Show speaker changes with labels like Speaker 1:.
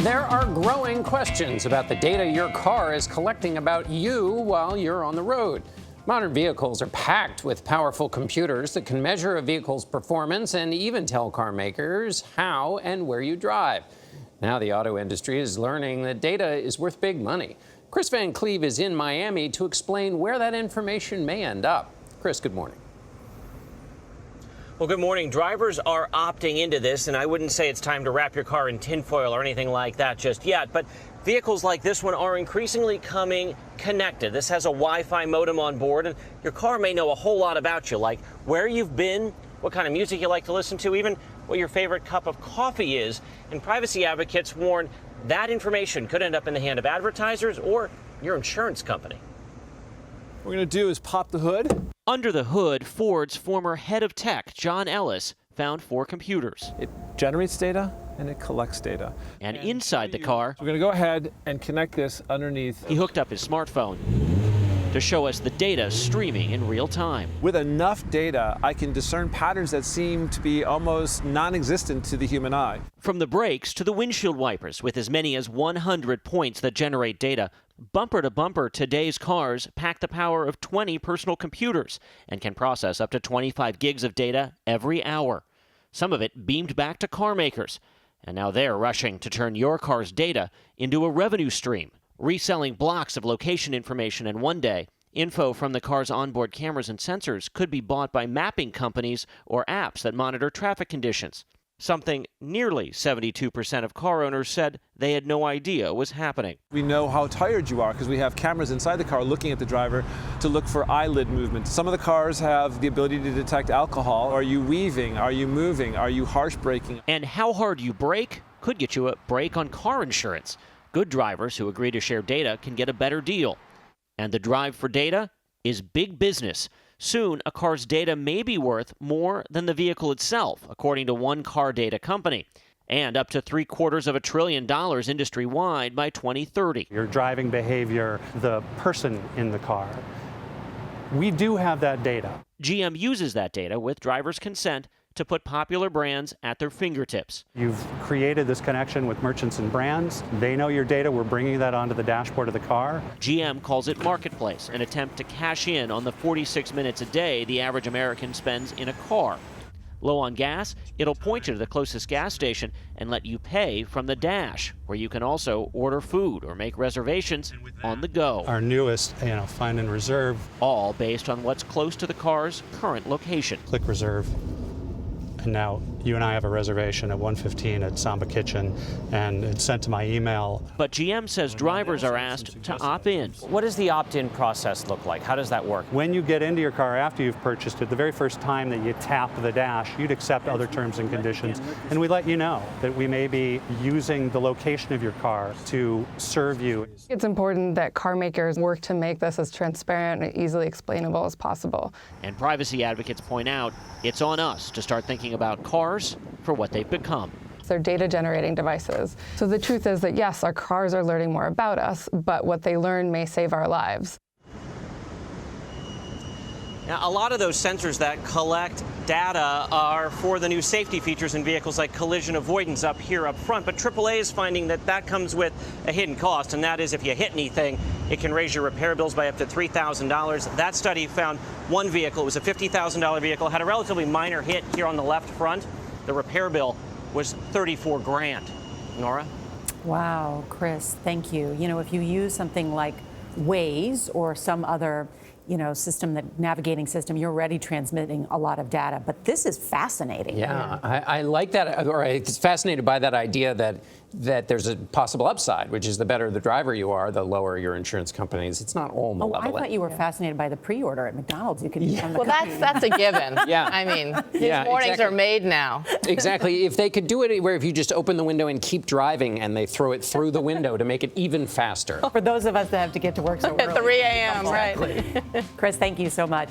Speaker 1: There are growing questions about the data your car is collecting about you while you're on the road. Modern vehicles are packed with powerful computers that can measure a vehicle's performance and even tell car makers how and where you drive. Now the auto industry is learning that data is worth big money. Kris Van Cleave is in Miami to explain where that information may end up. Kris, good morning.
Speaker 2: Well, good morning. Drivers are opting into this, and I wouldn't say it's time to wrap your car in tinfoil or anything like that just yet, but vehicles like this one are increasingly coming connected. This has a Wi-Fi modem on board, and your car may know a whole lot about you, like where you've been, what kind of music you like to listen to, even what your favorite cup of coffee is. And privacy advocates warn that information could end up in the hand of advertisers or your insurance company.
Speaker 3: What we're going to do is pop the hood.
Speaker 2: Under the hood, Ford's former head of tech, John Ellis, found 4 computers.
Speaker 3: It generates data and it collects data.
Speaker 2: And inside the car,
Speaker 3: we're going to go ahead and connect this underneath.
Speaker 2: he hooked up his smartphone to show us the data streaming in real time.
Speaker 3: With enough data, I can discern patterns that seem to be almost non-existent to the human eye.
Speaker 2: From the brakes to the windshield wipers, with as many as 100 points that generate data, bumper to bumper, today's cars pack the power of 20 personal computers and can process up to 25 gigs of data every hour. Some of it beamed back to car makers. And now they're rushing to turn your car's data into a revenue stream, reselling blocks of location information, and one day, info from the car's onboard cameras and sensors could be bought by mapping companies or apps that monitor traffic conditions. Something nearly 72% of car owners said they had no idea was happening.
Speaker 3: We know how tired you are because we have cameras inside the car looking at the driver to look for eyelid movement. Some of the cars have the ability to detect alcohol. Are you weaving? Are you moving? Are you harsh braking?
Speaker 2: And how hard you brake could get you a break on car insurance. Good drivers who agree to share data can get a better deal. And the drive for data is big business. Soon, a car's data may be worth more than the vehicle itself, according to one car data company, and up to $750 billion industry-wide by 2030.
Speaker 4: Your driving behavior, the person in the car. We do have that data.
Speaker 2: GM uses that data with drivers' consent to put popular brands at their fingertips.
Speaker 4: You've created this connection with merchants and brands. They know your data. We're bringing that onto the dashboard of the car.
Speaker 2: GM calls it Marketplace, an attempt to cash in on the 46 minutes a day the average American spends in a car. Low on gas, it'll point you to the closest gas station and let you pay from the dash, where you can also order food or make reservations on the go.
Speaker 4: Our newest, find and reserve.
Speaker 2: All based on what's close to the car's current location.
Speaker 4: Click reserve. And now you and I have a reservation at 1:15 at Samba Kitchen, and it's sent to my email.
Speaker 2: But GM says drivers are asked to opt in. What does the opt-in process look like? How does that work?
Speaker 4: When you get into your car after you've purchased it, the very first time that you tap the dash, you'd accept other terms and conditions, and we let you know that we may be using the location of your car to serve you.
Speaker 5: It's important that car makers work to make this as transparent and easily explainable as possible.
Speaker 2: And privacy advocates point out it's on us to start thinking about cars for what they've become.
Speaker 5: They're data generating devices. So the truth is that yes, our cars are learning more about us, but what they learn may save our lives.
Speaker 2: Now, a lot of those sensors that collect data are for the new safety features in vehicles like collision avoidance up here up front, but AAA is finding that comes with a hidden cost, and that is if you hit anything, it can raise your repair bills by up to $3,000. That study found one vehicle, it was a $50,000 vehicle, had a relatively minor hit here on the left front. The repair bill was $34 grand. Norah?
Speaker 6: Wow, Kris, thank you. If you use something like Waze or some other system, that navigating system, you're already transmitting a lot of data. But this is fascinating.
Speaker 1: Yeah, I like that, or I'm fascinated by that idea that there's a possible upside, which is the better the driver you are, the lower your insurance companies. It's not all malevolent.
Speaker 6: I thought you were fascinated by the pre-order at McDonald's. You could become
Speaker 7: Well, that's a given.
Speaker 1: Yeah.
Speaker 7: I mean, these mornings are made now.
Speaker 1: Exactly. If they could do it where if you just open the window and keep driving and they throw it through the window to make it even faster.
Speaker 6: For those of us that have to get to work so early.
Speaker 7: At 3 a.m., right.
Speaker 6: Kris, thank you so much.